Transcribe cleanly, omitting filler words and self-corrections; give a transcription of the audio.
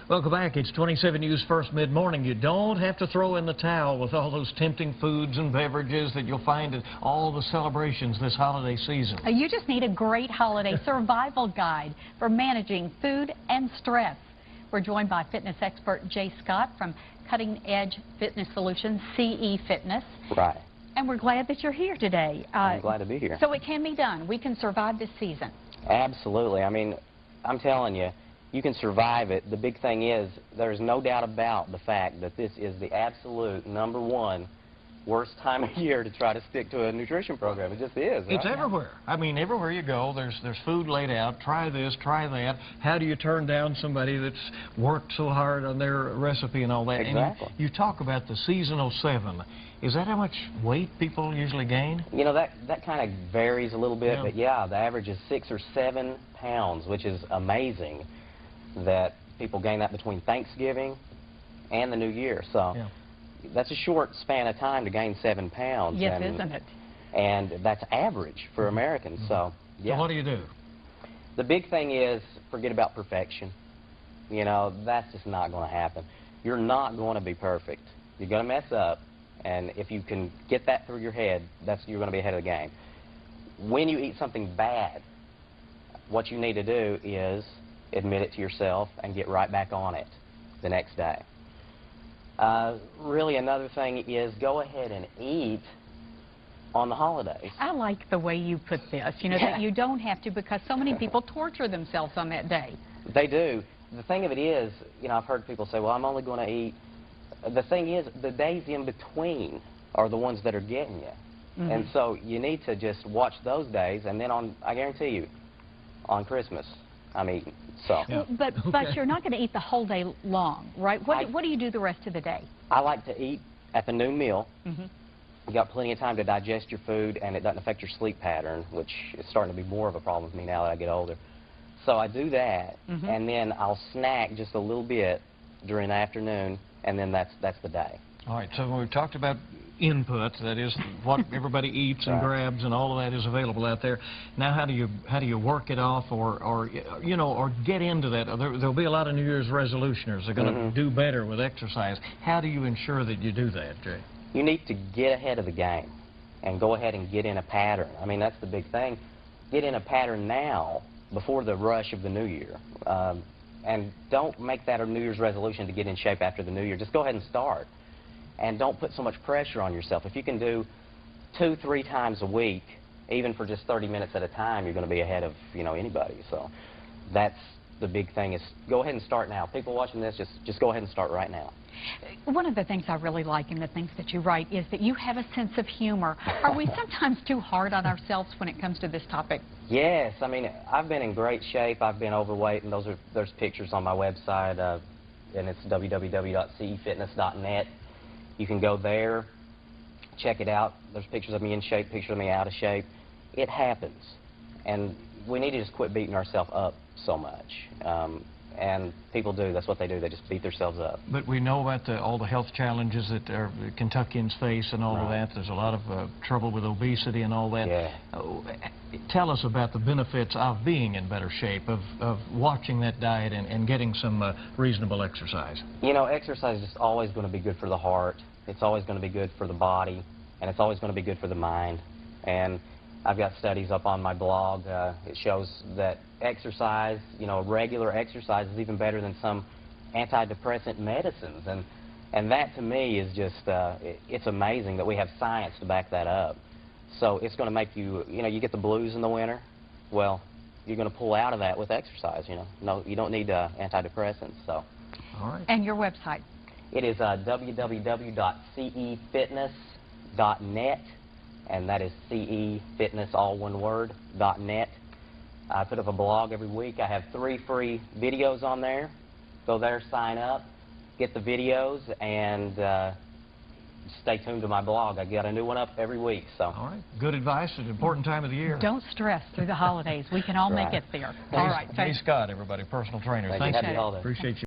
Welcome back. It's 27 News First Mid-Morning. You don't have to throw in the towel with all those tempting foods and beverages that you'll find at all the celebrations this holiday season. You just need a great holiday survival guide for managing food and stress. We're joined by fitness expert Jay Scott from Cutting Edge Fitness Solutions, CE Fitness. Right. And we're glad that you're here today. I'm glad to be here. So it can be done. We can survive this season. Absolutely. I mean, I'm telling you, you can survive it. The big thing is, there's no doubt about the fact that this is the absolute #1 worst time of year to try to stick to a nutrition program. It just is. It's everywhere. I mean, everywhere you go, there's food laid out. Try this, try that. How do you turn down somebody that's worked so hard on their recipe and all that? Exactly. And you talk about the seasonal 7. Is that how much weight people usually gain? You know, that kind of varies a little bit, Yeah. but yeah, the average is 6 or 7 pounds, which is amazing that people gain that between Thanksgiving and the New Year. So yeah. That's a short span of time to gain 7 pounds. Yes, isn't it? And that's average for Americans. So, yeah. So what do you do? The big thing is, forget about perfection. You know, that's just not going to happen. You're not going to be perfect. You're going to mess up, and if you can get that through your head, you're going to be ahead of the game. When you eat something bad, what you need to do is admit it to yourself and get right back on it the next day. Really, another thing is go ahead and eat on the holidays. I like the way you put this, you know, that you don't have to, because so many people torture themselves on that day. They do. The thing of it is, you know, I've heard people say, well, I'm only going to eat. The thing is, the days in between are the ones that are getting you. And so you need to just watch those days, and then I guarantee you, on Christmas, I'm eating. So. Yeah. But you're not going to eat the whole day long, right? What do you do the rest of the day? I like to eat at the noon meal. You got plenty of time to digest your food, and it doesn't affect your sleep pattern, which is starting to be more of a problem with me now that I get older. So I do that, and then I'll snack just a little bit during the afternoon, and then that's the day. All right, so we've talked about input, that is what everybody eats and grabs, and all of that is available out there. Now, how do you work it off, or you know, or get into that? There'll be a lot of New Year's resolutioners that are going to do better with exercise. How do you ensure that you do that, Jay? You need to get ahead of the game and go ahead and get in a pattern. I mean, that's the big thing. Get in a pattern now before the rush of the New Year. And don't make that a New Year's resolution to get in shape after the New Year. Just go ahead and start. And don't put so much pressure on yourself. If you can do 2-3 times a week, even for just 30 minutes at a time, you're going to be ahead of, you know, anybody. So that's the big thing, is go ahead and start now. People watching this, just go ahead and start right now. One of the things I really like in the things that you write is that you have a sense of humor. Are we sometimes too hard on ourselves when it comes to this topic? Yes. I mean, I've been in great shape. I've been overweight, and there's pictures on my website, and it's www.cefitness.net. You can go there, check it out. There's pictures of me in shape, pictures of me out of shape. It happens. And we need to just quit beating ourselves up so much. And people do. That's what they do. They just beat themselves up. But we know about all the health challenges that Kentuckians face and all of that. There's a lot of trouble with obesity and all that. Yeah. Tell us about the benefits of being in better shape, of watching that diet and getting some reasonable exercise. You know, exercise is just always going to be good for the heart. It's always going to be good for the body. And it's always going to be good for the mind. And I've got studies up on my blog. It shows that exercise, you know, regular exercise is even better than some antidepressant medicines. And that, to me, is just, it's amazing that we have science to back that up. So it's going to make you, you know, you get the blues in the winter. Well, you're going to pull out of that with exercise, you know. No, you don't need antidepressants, so. All right. And your website? It is www.cefitness.net. And that is CE-Fitness, all one word, .net. I put up a blog every week. I have 3 free videos on there. Go there, sign up, get the videos, and stay tuned to my blog. I get a new one up every week. So. All right. Good advice at an important time of the year. Don't stress through the holidays. We can all make it there. All right. Jay Scott, everybody, personal trainer. Thanks. Appreciate you.